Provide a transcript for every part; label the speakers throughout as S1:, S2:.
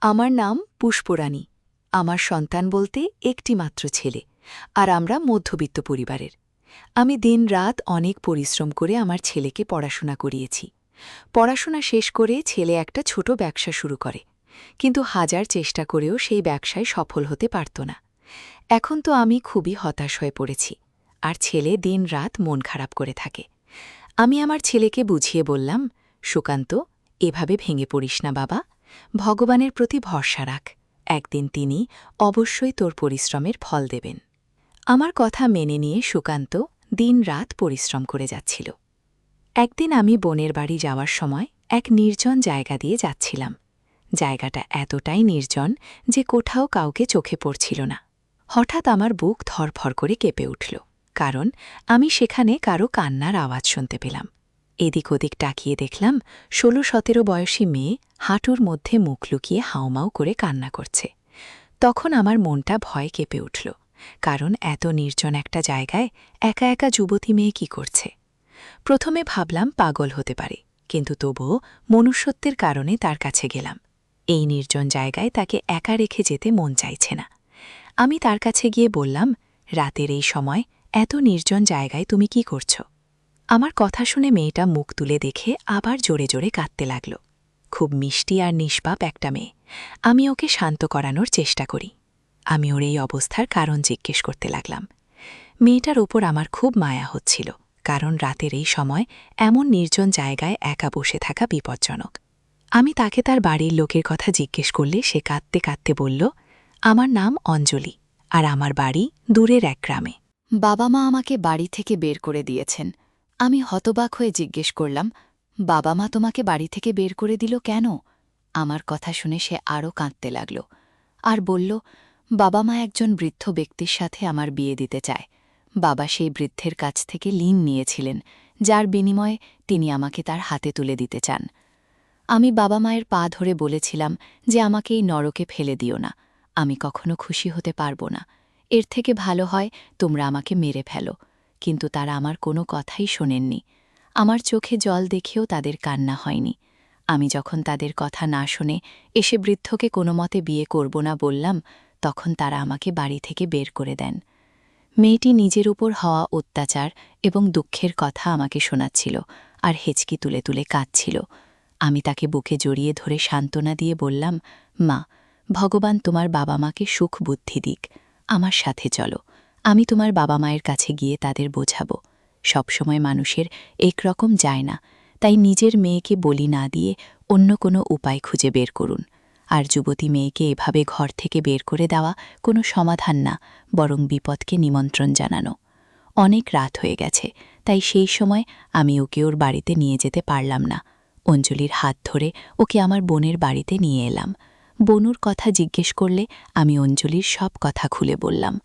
S1: আমার নাম পুষ্পরানী। আমার সন্তান বলতে একটি মাত্র ছেলে, আর আমরা মধ্যবিত্ত পরিবারের। আমি দিনরাত অনেক পরিশ্রম করে আমার ছেলেকে পড়াশোনা করিয়েছি। পড়াশোনা শেষ করে ছেলে একটা ছোট ব্যবসা শুরু করে, কিন্তু হাজার চেষ্টা করেও সেই ব্যবসায় সফল হতে পারত না। এখন তো আমি খুবই হতাশ হয়ে পড়েছি, আর ছেলে দিনরাত মন খারাপ করে থাকে। আমি আমার ছেলেকে বুঝিয়ে বললাম, সুকান্ত, এভাবে ভেঙে পড়িস না বাবা, ভগবানের প্রতি ভরসা রাখ, একদিন তিনি অবশ্যই তোর পরিশ্রমের ফল দেবেন। আমার কথা মেনে নিয়ে সুকান্ত দিনরাত পরিশ্রম করে যাচ্ছিল। একদিন আমি বোনের বাড়ি যাওয়ার সময় এক নির্জন জায়গা দিয়ে যাচ্ছিলাম। জায়গাটা এতটাই নির্জন যে কোথাও কাউকে চোখে পড়ছিল না। হঠাৎ আমার বুক ধরফর করে কেঁপে উঠল, কারণ আমি সেখানে কারো কান্নার আওয়াজ শুনতে পেলাম। এদিক ওদিক তাকিয়ে দেখলাম ১৬-১৭ বয়সী মেয়ে হাঁটুর মধ্যে মুখ লুকিয়ে হাউমাউ করে কান্না করছে। তখন আমার মনটা ভয় কেঁপে উঠল, কারণ এত নির্জন একটা জায়গায় একা একা যুবতী মেয়ে কি করছে। প্রথমে ভাবলাম পাগল হতে পারে, কিন্তু তবুও মনুষ্যত্বের কারণে তার কাছে গেলাম। এই নির্জন জায়গায় তাকে একা রেখে যেতে মন চাইছে না। আমি তার কাছে গিয়ে বললাম, রাতের এই সময় এত নির্জন জায়গায় তুমি কি করছ? আমার কথা শুনে মেয়েটা মুখ তুলে দেখে আবার জোরে জোরে কাঁদতে লাগল। খুব মিষ্টি আর নিষ্পাপ একটা মেয়ে। আমি ওকে শান্ত করানোর চেষ্টা করি। আমি ওর এই অবস্থার কারণ জিজ্ঞেস করতে লাগলাম। মেয়েটার ওপর আমার খুব মায়া হচ্ছিল, কারণ রাতের এই সময় এমন নির্জন জায়গায় একা বসে থাকা বিপজ্জনক। আমি তাকে তার বাড়ির লোকের কথা জিজ্ঞেস করলে সে কাঁদতে কাঁদতে বলল, আমার নাম অঞ্জলি, আর আমার বাড়ি দূরের এক গ্রামে। বাবা মা আমাকে বাড়ি থেকে বের করে দিয়েছেন। আমি হতবাক হয়ে জিজ্ঞেস করলাম, বাবা মা তোমাকে বাড়ি থেকে বের করে দিল কেন? আমার কথা শুনে সে আরও কাঁদতে লাগল, আর বলল, বাবা মা একজন বৃদ্ধ ব্যক্তির সাথে আমার বিয়ে দিতে চায়। বাবা সেই বৃদ্ধের কাছ থেকে ঋণ নিয়েছিলেন, যার বিনিময়ে তিনি আমাকে তার হাতে তুলে দিতে চান। আমি বাবা মায়ের পা ধরে বলেছিলাম যে আমাকে এই নরকে ফেলে দিও না, আমি কখনো খুশি হতে পারবো না, এর থেকে ভালো হয় তোমরা আমাকে মেরে ফেলো। কিন্তু তারা আমার কোনো কথাই শোনেননি। আমার চোখে জল দেখেও তাদের কান্না হয়নি। আমি যখন তাদের কথা না শুনে এসে বৃদ্ধকে কোনো মতে বিয়ে করব না বললাম, তখন তারা আমাকে বাড়ি থেকে বের করে দেন। মেয়েটি নিজের উপর হওয়া অত্যাচার এবং দুঃখের কথা আমাকে শোনাচ্ছিল, আর হেঁচকি তুলে তুলে কাঁদছিল। আমি তাকে বুকে জড়িয়ে ধরে সান্ত্বনা দিয়ে বললাম, মা, ভগবান তোমার বাবা মাকে সুখ বুদ্ধি দিক, আমার সাথে চলো, আমি তোমার বাবা মায়ের কাছে গিয়ে তাদের বোঝাবো। সবসময় মানুষের একরকম যায় না, তাই নিজের মেয়েকে বলি না দিয়ে অন্য কোনো উপায় খুঁজে বের করুন। আর যুবতী মেয়েকে এভাবে ঘর থেকে বের করে দেওয়া কোনো সমাধান না, বরং বিপদকে নিমন্ত্রণ জানানো। অনেক রাত হয়ে গেছে, তাই সেই সময় আমি ওকে ওর বাড়িতে নিয়ে যেতে পারলাম না। অঞ্জলির হাত ধরে ওকে আমার বোনের বাড়িতে নিয়ে এলাম। বনুর কথা জিজ্ঞেস করলে আমি অঞ্জলির সব কথা খুলে বললাম।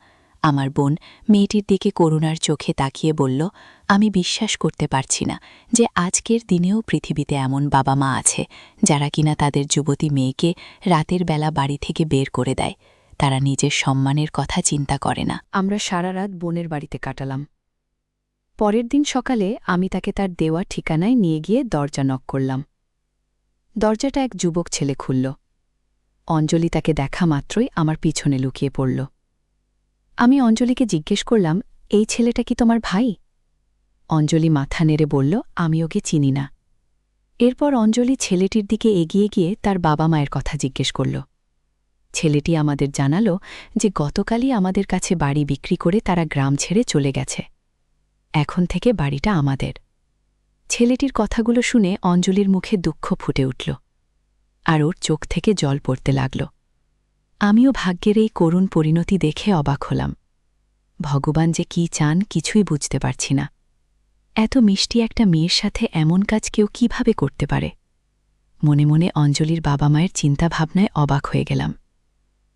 S1: আমার বোন মেয়েটির দিকে করুণার চোখে তাকিয়ে বলল, আমি বিশ্বাস করতে পারছি না যে আজকের দিনেও পৃথিবীতে এমন বাবা মা আছে যারা কিনা তাদের যুবতী মেয়েকে রাতের বেলা বাড়ি থেকে বের করে দেয়। তারা নিজের সম্মানের কথা চিন্তা করে না। আমরা সারা রাত বোনের বাড়িতে কাটালাম। পরের দিন সকালে আমি তাকে তার দেওয়া ঠিকানায় নিয়ে গিয়ে দরজা নক করলাম। দরজাটা এক যুবক ছেলে খুলল। অঞ্জলি তাকে দেখা মাত্রই আমার পিছনে লুকিয়ে পড়ল। আমি অঞ্জলিকে জিজ্ঞেস করলাম, এই ছেলেটা কি তোমার ভাই? অঞ্জলি মাথা নেড়ে বলল, আমি ওকে চিনি না। এরপর অঞ্জলি ছেলেটির দিকে এগিয়ে গিয়ে তার বাবা মায়ের কথা জিজ্ঞেস করল। ছেলেটি আমাদের জানালো যে গতকালই আমাদের কাছে বাড়ি বিক্রি করে তারা গ্রাম ছেড়ে চলে গেছে। এখন থেকে বাড়িটা আমাদের। ছেলেটির কথাগুলো শুনে অঞ্জলির মুখে দুঃখ ফুটে উঠল, আর ওর চোখ থেকে জল পড়তে লাগল। আমিও ভাগ্যের এই করুণ পরিণতি দেখে অবাক হলাম। ভগবান যে কি চান কিছুই বুঝতে পারছি না। এত মিষ্টি একটা মেয়ের সাথে এমন কাজ কেউ কিভাবে করতে পারে? মনে মনে অঞ্জলির বাবা মায়ের চিন্তাভাবনায় অবাক হয়ে গেলাম।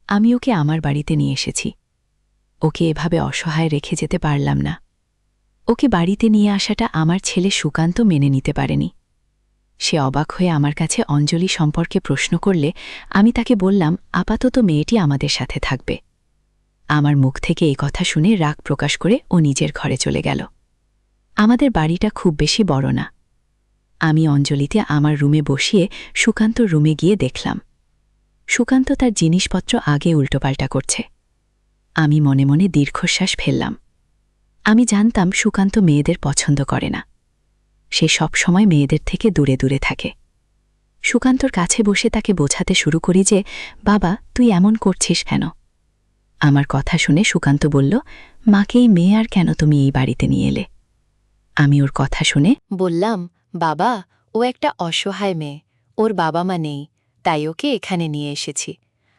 S1: আমি ওকে আমার বাড়িতে নিয়ে এসেছি। ওকে এভাবে অসহায় রেখে যেতে পারলাম না। ওকে বাড়িতে নিয়ে আসাটা আমার ছেলে সুকান্ত মেনে নিতে পারেনি। সে অবাক হয়ে আমার কাছে অঞ্জলি সম্পর্কে প্রশ্ন করলে আমি তাকে বললাম, আপাতত মেয়েটি আমাদের সাথে থাকবে। আমার মুখ থেকে এই কথা শুনে রাগ প্রকাশ করে ও নিজের ঘরে চলে গেল। আমাদের বাড়িটা খুব বেশি বড় না। আমি অঞ্জলিতে আমার রুমে বসিয়ে সুকান্তর রুমে গিয়ে দেখলাম সুকান্ত তার জিনিসপত্র আগে উল্টোপাল্টা করছে। আমি মনে মনে দীর্ঘশ্বাস ফেললাম। আমি জানতাম সুকান্ত মেয়েদের পছন্দ করে না। সে সব সময় মেয়েদের থেকে দূরে দূরে থাকে। সুকান্তর কাছে বসে তাকে বোঝাতে শুরু করি যে, বাবা, তুই এমন করছিস কেন? আমার কথা শুনে সুকান্ত বলল, মাকে এই মেয়ে আর কেন তুমি এই বাড়িতে নিয়ে এলে? আমি ওর কথা শুনে
S2: বললাম, বাবা, ও একটা অসহায় মেয়ে, ওর বাবা মা নেই, তাই ওকে এখানে নিয়ে এসেছি।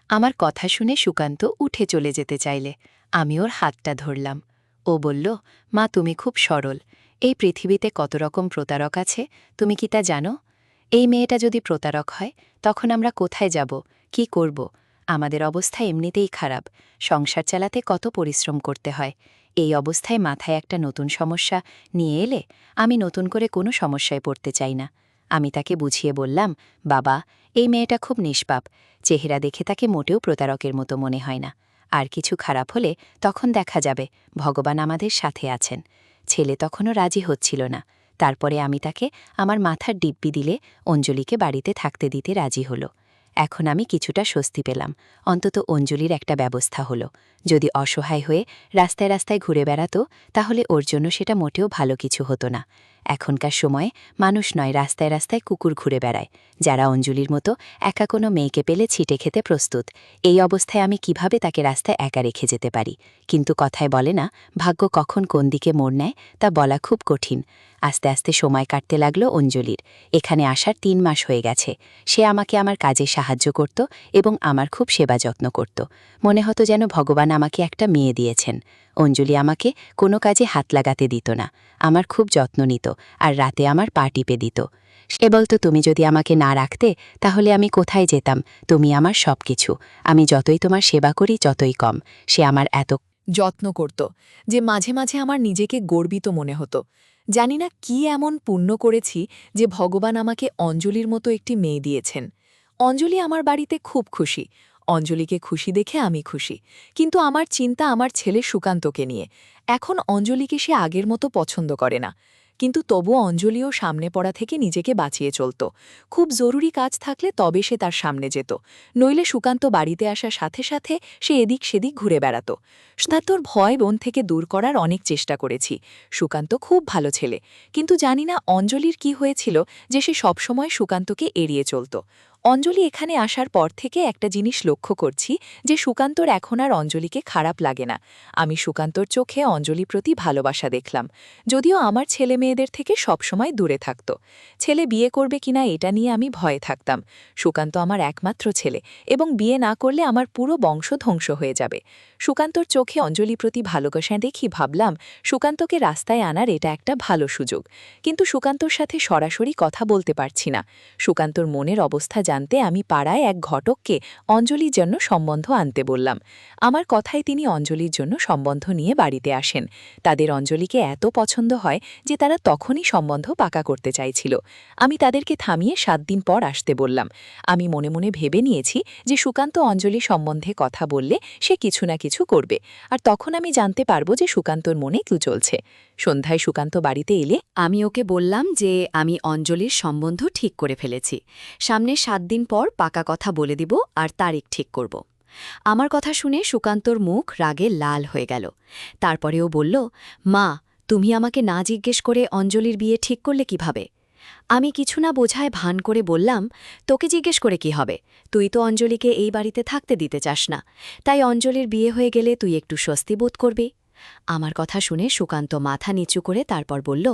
S2: আমার কথা শুনে সুকান্ত উঠে চলে যেতে চাইলে আমি ওর হাতটা ধরলাম। ও বলল, মা, তুমি খুব সরল। এই পৃথিবীতে কত রকম প্রতারক আছে, তুমি কি তা জানো? এই মেয়েটা যদি প্রতারক হয়, তখন আমরা কোথায় যাব, কি করব? আমাদের অবস্থা এমনিতেই খারাপ, সংসার চালাতে কত পরিশ্রম করতে হয়। এই অবস্থায় মাথায় একটা নতুন সমস্যা নিয়ে এলে আমি নতুন করে কোনো সমস্যায় পড়তে চাই না। আমি তাকে বুঝিয়ে বললাম, বাবা, এই মেয়েটা খুব নিষ্পাপ, চেহারা দেখে তাকে মোটেও প্রতারকের মতো মনে হয় না। আর কিছু খারাপ হলে তখন দেখা যাবে ভগবান আমাদের সাথে আছেন। ছেলে তখনও রাজি হচ্ছিল না। তারপরে আমি তাকে আমার মাথার দিব্যি দিলে অঞ্জলিকে বাড়িতে থাকতে দিতে রাজি হলো। এখন আমি কিছুটা স্বস্তি পেলাম, অন্তত অঞ্জলির একটা ব্যবস্থা হলো। যদি অসহায় হয়ে রাস্তায় রাস্তায় ঘুরে বেড়াতো, তাহলে ওর জন্য সেটা মোটেও ভালো কিছু হতো না। এখনকার সময়ে মানুষ নয়, রাস্তায় রাস্তায় কুকুর ঘুরে বেড়ায়, যারা অঞ্জলির মতো একা কোনো মেয়েকে পেলে ছিটে খেতে প্রস্তুত। এই অবস্থায় আমি কিভাবে তাকে রাস্তায় একা রেখে যেতে পারি? কিন্তু কথায় বলে না, ভাগ্য কখন কোন দিকে মোড় নেয় তা বলা খুব কঠিন। আস্তে আস্তে সময় কাটতে লাগলো অঞ্জলির। এখানে আসার ৩ মাস হয়ে গেছে। সে আমাকে আমার কাজে সাহায্য করত এবং আমার খুব সেবা যত্ন করত। মনে হতো যেন ভগবান আমাকে একটা মেয়ে দিয়েছেন। অঞ্জলি আমাকে কোনো কাজে হাত লাগাতে দিত না, আমার খুব যত্ন নিত, আর রাতে আমার পা টিপে দিত। সে বলতো, তুমি যদি আমাকে না রাখতে তাহলে আমি কোথায় যেতাম? তুমি আমার সব কিছু। আমি যতই তোমার সেবা করি যতই কম। সে আমার এত
S1: যত্ন করত যে মাঝে মাঝে আমার নিজেকে গর্বিত মনে হতো। জানি না কি এমন পুণ্য করেছি যে ভগবান আমাকে অঞ্জলির মতো একটি মেয়ে দিয়েছেন। অঞ্জলি আমার বাড়িতে খুব খুশি। অঞ্জলিকে খুশি দেখে আমি খুশি। কিন্তু আমার চিন্তা আমার ছেলে সুকান্তকে নিয়ে। এখন অঞ্জলিকে সে আগের মতো পছন্দ করে না। কিন্তু তবুও অঞ্জলিও সামনে পড়া থেকে নিজেকে বাঁচিয়ে চলত। খুব জরুরি কাজ থাকলে তবে সে তার সামনে যেত, নইলে সুকান্ত বাড়িতে আসার সাথে সাথে সে এদিক সেদিক ঘুরে বেড়াত। সুকান্তর ভয় বোন থেকে দূর করার অনেক চেষ্টা করেছি। সুকান্ত খুব ভালো ছেলে, কিন্তু জানি না অঞ্জলির কি হয়েছিল যে সে সবসময় সুকান্তকে এড়িয়ে চলত। অঞ্জলি এখানে আসার পর থেকে একটা জিনিস লক্ষ্য করছি যে সুকান্তর এখন আর অঞ্জলিকে খারাপ লাগে না। আমি সুকান্তর চোখে অঞ্জলি প্রতি ভালোবাসা দেখলাম, যদিও আমার ছেলে মেয়েদের থেকে সবসময় দূরে থাকত। ছেলে বিয়ে করবে কিনা এটা নিয়ে আমি ভয়ে থাকতাম। সুকান্ত আমার একমাত্র ছেলে, এবং বিয়ে না করলে আমার পুরো বংশ ধ্বংস হয়ে যাবে। সুকান্তর চোখে অঞ্জলি প্রতি ভালোবাসা দেখি ভাবলাম সুকান্তকে রাস্তায় আনার এটা একটা ভালো সুযোগ। কিন্তু সুকান্তর সাথে সরাসরি কথা বলতে পারছি না। সুকান্তর মনের অবস্থা জানতে আমি পাড়ায় এক ঘটককে অঞ্জলির জন্য সম্বন্ধ আনতে বললাম। আমার কথায় তিনি অঞ্জলির জন্য সম্বন্ধ নিয়ে বাড়িতে আসেন। তাদের অঞ্জলিকে এত পছন্দ হয় যে তারা তখনই সম্বন্ধ পাকা করতে চাইছিল। আমি তাদেরকে থামিয়ে 7 দিন পর আসতে বললাম। আমি মনে মনে ভেবে নিয়েছি যে সুকান্ত অঞ্জলি সম্বন্ধে কথা বললে সে কিছু না কিছু করবে, আর তখন আমি জানতে পারবো যে সুকান্তর মনে কি চলছে। সন্ধ্যায় সুকান্ত বাড়িতে এলে আমি ওকে বললাম যে আমি অঞ্জলির সম্বন্ধ ঠিক করে ফেলেছি। সামনে 7 দিন পর পাকা কথা বলে দিব আর তারিখ ঠিক করব। আমার কথা শুনে সুকান্তর মুখ রাগে লাল হয়ে গেল। তারপরে ও বলল, মা, তুমি আমাকে না জিজ্ঞেস করে অঞ্জলির বিয়ে ঠিক করলে কিভাবে? আমি কিছু না বোঝায় ভান করে বললাম, তোকে জিজ্ঞেস করে কি হবে? তুই তো অঞ্জলিকে এই বাড়িতে থাকতে দিতে চাস না, তাই অঞ্জলির বিয়ে হয়ে গেলে তুই একটু স্বস্তি বোধ করবি। আমার কথা শুনে সুকান্ত মাথা নিচু করে তারপর বলল,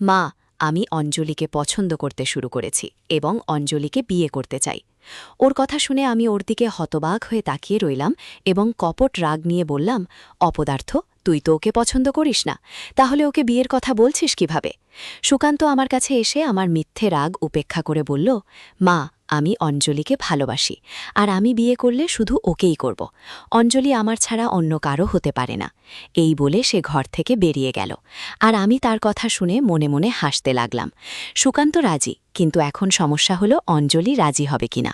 S1: মা, আমি অঞ্জলিকে পছন্দ করতে শুরু করেছি এবং অঞ্জলিকে বিয়ে করতে চাই। ওর কথা শুনে আমি ওর দিকে হতবাক হয়ে তাকিয়ে রইলাম এবং কপট রাগ নিয়ে বললাম, অপদার্থ, তুই তো ওকে পছন্দ করিস না, তাহলে ওকে বিয়ের কথা বলছিস কিভাবে? সুকান্ত আমার কাছে এসে আমার মিথ্যে রাগ উপেক্ষা করে বলল, মা, আমি অঞ্জলিকে ভালোবাসি, আর আমি বিয়ে করলে শুধু ওকেই করব। অঞ্জলি আমার ছাড়া অন্য কারো হতে পারে না। এই বলে সে ঘর থেকে বেরিয়ে গেল, আর আমি তার কথা শুনে মনে মনে হাসতে লাগলাম। সুকান্ত রাজি, কিন্তু এখন সমস্যা হলো অঞ্জলি রাজি হবে কিনা।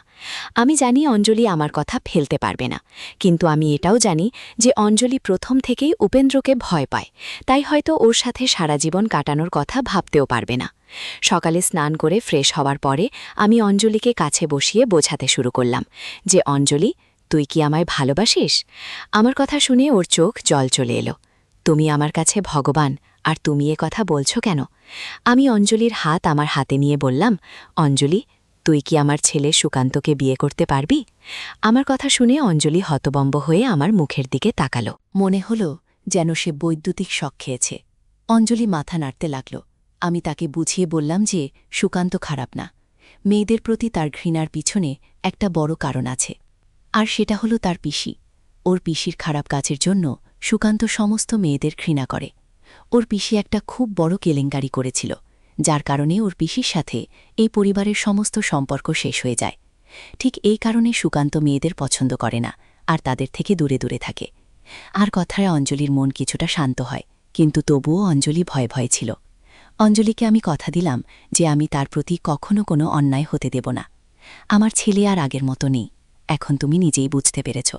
S1: আমি জানি অঞ্জলি আমার কথা ফেলতে পারবে না, কিন্তু আমি এটাও জানি যে অঞ্জলি প্রথম থেকেই উপেন্দ্রকে ভয় পায়, তাই হয়তো ওর সাথে সারা জীবন কাটানোর কথা ভাবতেও পারবে না। সকালে স্নান করে ফ্রেশ হওয়ার পরে আমি অঞ্জলিকে কাছে বসিয়ে বোঝাতে শুরু করলাম যে অঞ্জলি, তুই কি আমায় ভালোবাসিস? আমার কথা শুনে ওর চোখ জল চলে এলো। তুমি আমার কাছে ভগবান, আর তুমি এ কথা বলছো কেন? আমি অঞ্জলির হাত আমার হাতে নিয়ে বললাম, অঞ্জলি, তুই কি আমার ছেলে সুকান্তকে বিয়ে করতে পারবি? আমার কথা শুনে অঞ্জলি হতবম্ব হয়ে আমার মুখের দিকে তাকালো। মনে হলো যেন সে বৈদ্যুতিক শক খেয়েছে। অঞ্জলি মাথা নাড়তে লাগল। আমি তাকে বুঝিয়ে বললাম যে সুকান্ত খারাপ না। মেয়েদের প্রতি তার ঘৃণার পিছনে একটা বড় কারণ আছে, আর সেটা হলো তার পিসি। ওর পিসির খারাপ কাজের জন্য সুকান্ত সমস্ত মেয়েদের ঘৃণা করে। ওর পিসি একটা খুব বড় কেলেঙ্কারি করেছিল, যার কারণে ওর পিসির সাথে এই পরিবারের সমস্ত সম্পর্ক শেষ হয়ে যায়। ঠিক এই কারণে সুকান্ত মেয়েদের পছন্দ করে না, আর তাদের থেকে দূরে দূরে থাকে। আর কথায় অঞ্জলির মন কিছুটা শান্ত হয়, কিন্তু তবুও অঞ্জলি ভয়ে ভয়ে ছিল। অঞ্জলিকে আমি কথা দিলাম যে আমি তার প্রতি কখনো কোনো অন্যায় হতে দেব না। আমার ছেলে আর আগের মতো নেই। এখন তুমি নিজেই বুঝতে পেরেছ,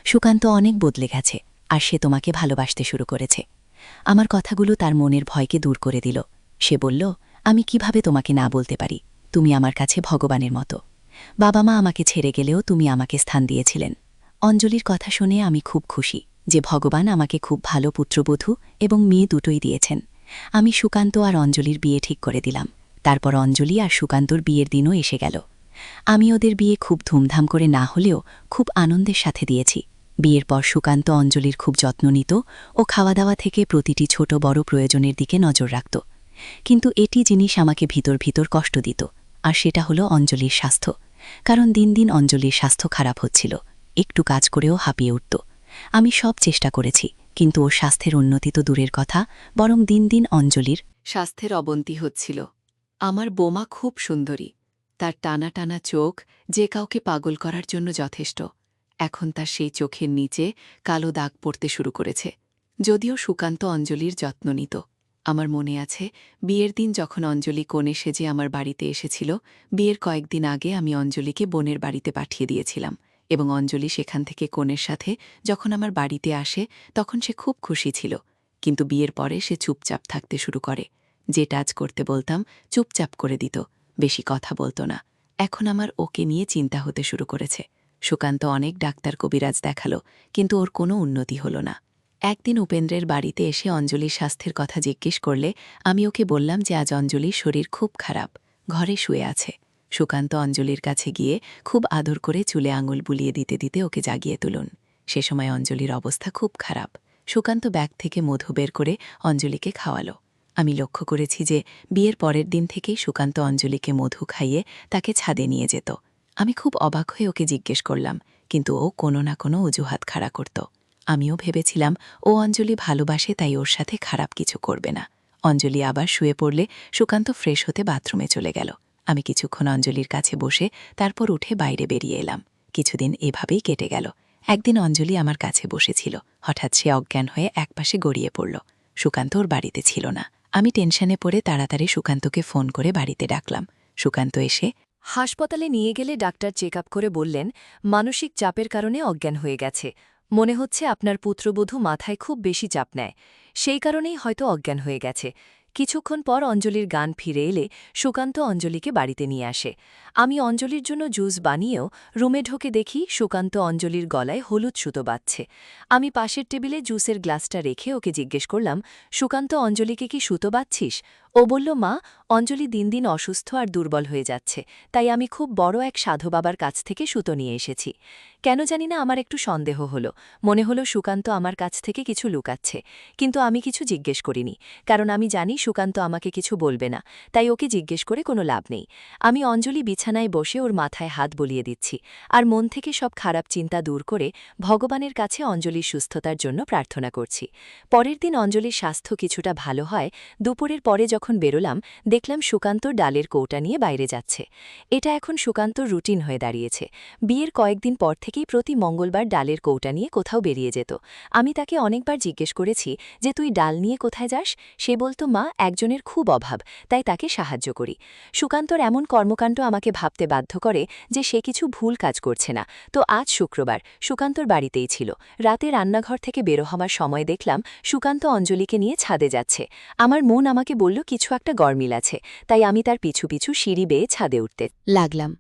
S1: সুকান্ত অনেক বদলে গেছে, আর সে তোমাকে ভালোবাসতে শুরু করেছে। আমার কথাগুলো তার মনের ভয়কে দূর করে দিল। সে বলল, আমি কিভাবে তোমাকে না বলতে পারি? তুমি আমার কাছে ভগবানের মতো। বাবা মা আমাকে ছেড়ে গেলেও তুমি আমাকে স্থান দিয়েছিলেন। অঞ্জলির কথা শুনে আমি খুব খুশি যে ভগবান আমাকে খুব ভালো পুত্রবধূ এবং মেয়ে দুটোই দিয়েছেন। আমি সুকান্ত আর অঞ্জলির বিয়ে ঠিক করে দিলাম। তারপর অঞ্জলি আর সুকান্তর বিয়ের দিনও এসে গেল। আমি ওদের বিয়ে খুব ধুমধাম করে না হলেও খুব আনন্দের সাথে দিয়েছি। বিয়ের পর সুকান্ত অঞ্জলির খুব যত্ন নিত ও খাওয়া দাওয়া থেকে প্রতিটি ছোট বড় প্রয়োজনের দিকে নজর রাখত। কিন্তু এটি জিনিস আমাকে ভিতর ভিতর কষ্ট দিত, আর সেটা হলো অঞ্জলির স্বাস্থ্য। কারণ দিন দিন অঞ্জলির স্বাস্থ্য খারাপ হচ্ছিল, একটু কাজ করেও হাঁপিয়ে উঠত। আমি সব চেষ্টা করেছি, কিন্তু ওর স্বাস্থ্যের উন্নতি তো দূরের কথা, বরং দিন দিন অঞ্জলির স্বাস্থ্যের অবনতি হচ্ছিল। আমার বোমা খুব সুন্দরী, তার টানা টানা চোখ যে কাউকে পাগল করার জন্য যথেষ্ট। এখন তার সেই চোখের নিচে কালো দাগ পড়তে শুরু করেছে। যদিও সুকান্ত অঞ্জলির যত্ন নিত। আমার মনে আছে, বিয়ের দিন যখন অঞ্জলি কনে সেজে আমার বাড়িতে এসেছিল, বিয়ের কয়েকদিন আগে আমি অঞ্জলিকে বোনের বাড়িতে পাঠিয়ে দিয়েছিলাম, এবং অঞ্জলি সেখান থেকে কনের সাথে যখন আমার বাড়িতে আসে তখন সে খুব খুশি ছিল। কিন্তু বিয়ের পরে সে চুপচাপ থাকতে শুরু করে। যে টাচ করতে বলতাম চুপচাপ করে দিত, বেশি কথা বলতো না। এখন আমার ওকে নিয়ে চিন্তা হতে শুরু করেছে। সুকান্ত অনেক ডাক্তার কবিরাজ দেখালো, কিন্তু ওর কোনো উন্নতি হলো না। একদিন উপেন্দ্রের বাড়িতে এসে অঞ্জলির স্বাস্থ্যের কথা জিজ্ঞেস করলে আমি ওকে বললাম যে আজ অঞ্জলির শরীর খুব খারাপ, ঘরে শুয়ে আছে। সুকান্ত অঞ্জলির কাছে গিয়ে খুব আদর করে চুলে আঙুল বুলিয়ে দিতে দিতে ওকে জাগিয়ে তুলুন। সে সময় অঞ্জলির অবস্থা খুব খারাপ। সুকান্ত ব্যাগ থেকে মধু বের করে অঞ্জলিকে খাওয়ালো। আমি লক্ষ্য করেছি যে বিয়ের পরের দিন থেকেই সুকান্ত অঞ্জলিকে মধু খাইয়ে তাকে ছাদে নিয়ে যেত। আমি খুব অবাক হয়ে ওকে জিজ্ঞেস করলাম, কিন্তু ও কোনো না কোনো অজুহাত খাড়া করত। আমিও ভেবেছিলাম ও অঞ্জলি ভালোবাসে, তাই ওর সাথে খারাপ কিছু করবে না। অঞ্জলি আবার শুয়ে পড়লে সুকান্ত ফ্রেশ হতে বাথরুমে চলে গেল। আমি কিছুক্ষণ অঞ্জলির কাছে বসে তারপর উঠে বাইরে বেরিয়ে এলাম। কিছুদিন এভাবেই কেটে গেল। একদিন অঞ্জলি আমার কাছে বসেছিল। হঠাৎ সে অজ্ঞান হয়ে একপাশে গড়িয়ে পড়ল। সুকান্ত ওর বাড়িতে ছিল না। আমি টেনশনে পড়ে তাড়াতাড়ি সুকান্তকে ফোন করে বাড়িতে ডাকলাম। সুকান্ত এসে
S3: হাসপাতালে নিয়ে গেলে ডাক্তার চেক আপ করে বললেন মানসিক চাপের কারণে অজ্ঞান হয়ে গেছে। মনে হচ্ছে আপনার পুত্রবধূ মাথায় খুব বেশি চাপ নেয়, সেই কারণেই হয়তো অজ্ঞান হয়ে গেছে। কিছুক্ষণ পর অঞ্জলির গান ফিরে এলে সুকান্ত অঞ্জলিকে বাড়িতে নিয়ে আসে। আমি অঞ্জলির জন্য জুস বানিয়েও রুমে ঢোকে দেখি সুকান্ত অঞ্জলির গলায় হলুদ সুতো বাঁধছে। আমি পাশের টেবিলে জুসের গ্লাসটা রেখে ওকে জিজ্ঞেস করলাম, সুকান্ত, অঞ্জলিকে কি সুতো বাঁধছিস? ও বলল, মা, অঞ্জলি দিন দিন অসুস্থ আর দুর্বল হয়ে যাচ্ছে, তাই আমি খুব বড় এক সাধু বাবার কাছ থেকে সুতো নিয়ে এসেছি। কেন জানি না আমার একটু সন্দেহ হলো। মনে হলো সুকান্ত আমার কাছ থেকে কিছু লুকাচ্ছে, কিন্তু আমি কিছু জিজ্ঞেস করিনি, কারণ আমি জানি সুকান্ত আমাকে কিছু বলবে না, তাই ওকে জিজ্ঞেস করে কোনো লাভ নেই। আমি অঞ্জলি বিছানায় বসে ওর মাথায় হাত বলিয়ে দিচ্ছি, আর মন থেকে সব খারাপ চিন্তা দূর করে ভগবানের কাছে অঞ্জলির সুস্থতার জন্য প্রার্থনা করছি। পরের দিন অঞ্জলির স্বাস্থ্য কিছুটা ভালো হয়। দুপুরের পরে যখন বেরোলাম, দেখলাম সুকান্ত ডালের কৌটা নিয়ে বাইরে যাচ্ছে। এটা এখন সুকান্তর রুটিন হয়ে দাঁড়িয়েছে। বিয়ের কয়েকদিন পর থেকেই প্রতি মঙ্গলবার ডালের কৌটা নিয়ে কোথাও বেরিয়ে যেত। আমি তাকে অনেকবার জিজ্ঞেস করেছি যে তুই ডাল নিয়ে কোথায় যাস? সে বলতো, মা, একজনের খুব অভাব, তাই তাকে সাহায্য করি। সুকান্তর এমন কর্মকাণ্ড আমাকে ভাবতে বাধ্য করে যে সে কিছু ভুল কাজ করছে না। তো আজ শুক্রবার, সুকান্তর বাড়িতেই ছিল। রাতে রান্নাঘর থেকে বেরো হওয়ার সময় দেখলাম সুকান্ত অঞ্জলিকে নিয়ে ছাদে যাচ্ছে। আমার মন আমাকে বলল কিছু একটা গরমিল আছে, তাই আমি তার পিছু পিছু সিঁড়ি বেয়ে ছাদে উঠতে
S2: লাগলাম।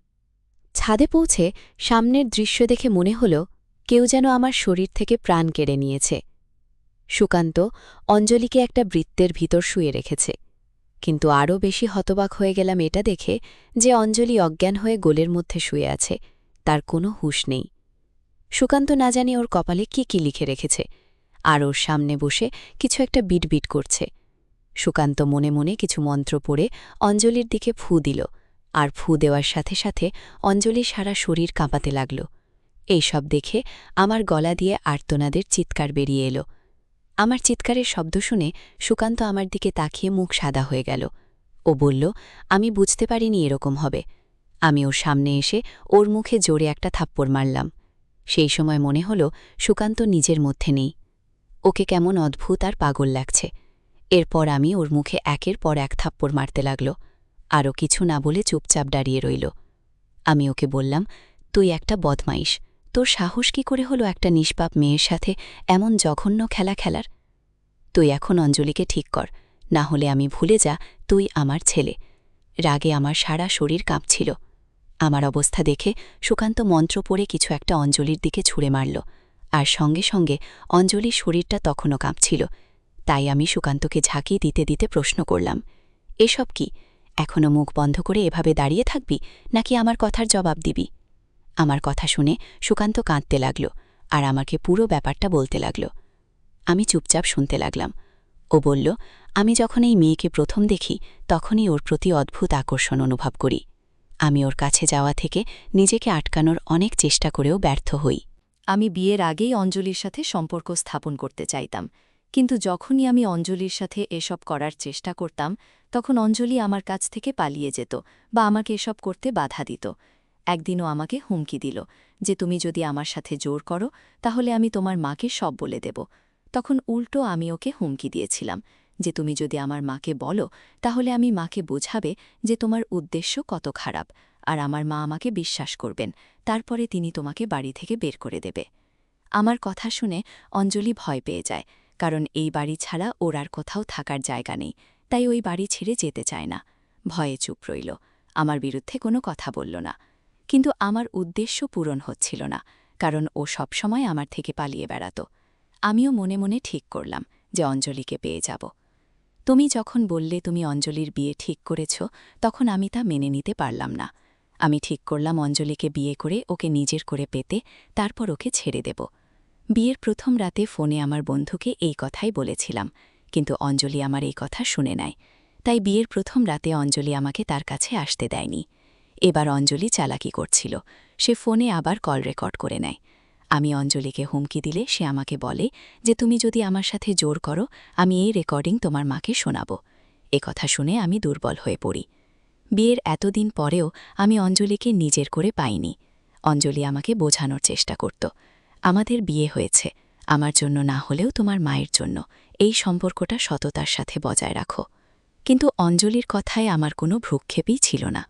S2: ছাদে পৌঁছে সামনের দৃশ্য দেখে মনে হল কেউ যেন আমার শরীর থেকে প্রাণ কেড়ে নিয়েছে। সুকান্ত অঞ্জলিকে একটা বৃত্তের ভিতর শুয়ে রেখেছে, কিন্তু আরও বেশি হতবাক হয়ে গেলাম এটা দেখে যে অঞ্জলি অজ্ঞান হয়ে গোলের মধ্যে শুয়ে আছে, তার কোনো হুঁশ নেই। সুকান্ত না জানি ওর কপালে কি লিখে রেখেছে, আর ওর সামনে বসে কিছু একটা বিটবিট করছে। সুকান্ত মনে মনে কিছু মন্ত্র পড়ে অঞ্জলির দিকে ফু দিল, আর ফু দেওয়ার সাথে সাথে অঞ্জলির সারা শরীর কাঁপাতে লাগল। এইসব দেখে আমার গলা দিয়ে আর্তনাদের চিৎকার বেরিয়ে এলো। আমার চিৎকারের শব্দ শুনে সুকান্ত আমার দিকে তাকিয়ে মুখ সাদা হয়ে গেল। ও বলল, আমি বুঝতে পারিনি এরকম হবে। আমি ওর সামনে এসে ওর মুখে জোরে একটা থাপ্পড় মারলাম। সেই সময় মনে হল সুকান্ত নিজের মধ্যে নেই। ওকে কেমন অদ্ভুত আর পাগল লাগছে। এরপর আমি ওর মুখে একের পর এক থাপ্পড় মারতে লাগল। আরও কিছু না বলে চুপচাপ দাঁড়িয়ে রইল। আমি ওকে বললাম, তুই একটা বদমাইশ, তোর সাহস কি করে হলো একটা নিষ্পাপ মেয়ের সাথে এমন জঘন্য খেলা খেলার? তুই এখন অঞ্জলিকে ঠিক কর, না হলে আমি ভুলে যা তুই আমার ছেলে। রাগে আমার সারা শরীর কাঁপছিল। আমার অবস্থা দেখে সুকান্ত মন্ত্র পড়ে কিছু একটা অঞ্জলির দিকে ছুঁড়ে মারল, আর সঙ্গে সঙ্গে অঞ্জলির শরীরটা তখনও কাঁপছিল। তাই আমি সুকান্তকে ঝাঁকি দিতে দিতে প্রশ্ন করলাম, এসব কি? এখনও মুখ বন্ধ করে এভাবে দাঁড়িয়ে থাকবি, নাকি আমার কথার জবাব দিবি? আমার কথা শুনে সুকান্ত কাঁদতে লাগল, আর আমাকে পুরো ব্যাপারটা বলতে লাগল। আমি চুপচাপ শুনতে লাগলাম। ও বলল, আমি যখন এই মেয়েকে প্রথম দেখি তখনই ওর প্রতি অদ্ভুত আকর্ষণ অনুভব করি। আমি ওর কাছে যাওয়া থেকে নিজেকে আটকানোর অনেক চেষ্টা করেও ব্যর্থ হই।
S3: আমি বিয়ের আগেই অঞ্জলির সাথে সম্পর্ক স্থাপন করতে চাইতাম, কিন্তু যখনই আমি অঞ্জলির সাথে এসব করার চেষ্টা করতাম, তখন অঞ্জলি আমার কাছ থেকে পালিয়ে যেত বা আমাকে এসব করতে বাধা দিত। একদিনও আমাকে হুমকি দিল যে তুমি যদি আমার সাথে জোর করো তাহলে আমি তোমার মাকে সব বলে দেব। তখন উল্টো আমি ওকে হুমকি দিয়েছিলাম যে তুমি যদি আমার মাকে বলো তাহলে আমি মাকে বোঝাবে যে তোমার উদ্দেশ্য কত খারাপ, আর আমার মা আমাকে বিশ্বাস করবেন, তারপরে তিনি তোমাকে বাড়ি থেকে বের করে দেবে। আমার কথা শুনে অঞ্জলি ভয় পেয়ে যায়, কারণ এই বাড়ি ছাড়া ওর আর কোথাও থাকার জায়গা নেই, তাই ওই বাড়ি ছেড়ে যেতে চায় না। ভয়ে চুপ রইল, আমার বিরুদ্ধে কোনো কথা বলল না। কিন্তু আমার উদ্দেশ্য পূরণ হচ্ছিল না, কারণ ও সবসময় আমার থেকে পালিয়ে বেড়াত। আমিও মনে মনে ঠিক করলাম যে অঞ্জলিকে পেয়ে যাব। তুমি যখন বললে তুমি অঞ্জলির বিয়ে ঠিক করেছ, তখন আমি তা মেনে নিতে পারলাম না। আমি ঠিক করলাম অঞ্জলিকে বিয়ে করে ওকে নিজের করে পেতে, তারপর ওকে ছেড়ে দেব। বিয়ের প্রথম রাতে ফোনে আমার বন্ধুকে এই কথাই বলেছিলাম, কিন্তু অঞ্জলি আমার এই কথা শুনে নেয়। তাই বিয়ের প্রথম রাতে অঞ্জলি আমাকে তার কাছে আসতে দেয়নি। এবার অঞ্জলি চালাকি করছিল, সে ফোনে আবার কল রেকর্ড করে নেয়। আমি অঞ্জলিকে হুমকি দিলে সে আমাকে বলে যে তুমি যদি আমার সাথে জোর করো আমি এই রেকর্ডিং তোমার মাকে শোনাব। কথা শুনে আমি দুর্বল হয়ে পড়ি। বিয়ের এতদিন পরেও আমি অঞ্জলিকে নিজের করে পাইনি। অঞ্জলি আমাকে বোঝানোর চেষ্টা করত, আমাদের বিয়ে হয়েছে, আমার জন্য না হলেও তোমার মায়ের জন্য, এই সম্পর্কটা সততার সাথে বজায় রাখো। কিন্তু অঞ্জলির কথায় আমার কোনো ভ্রুক্ষেপই ছিল না।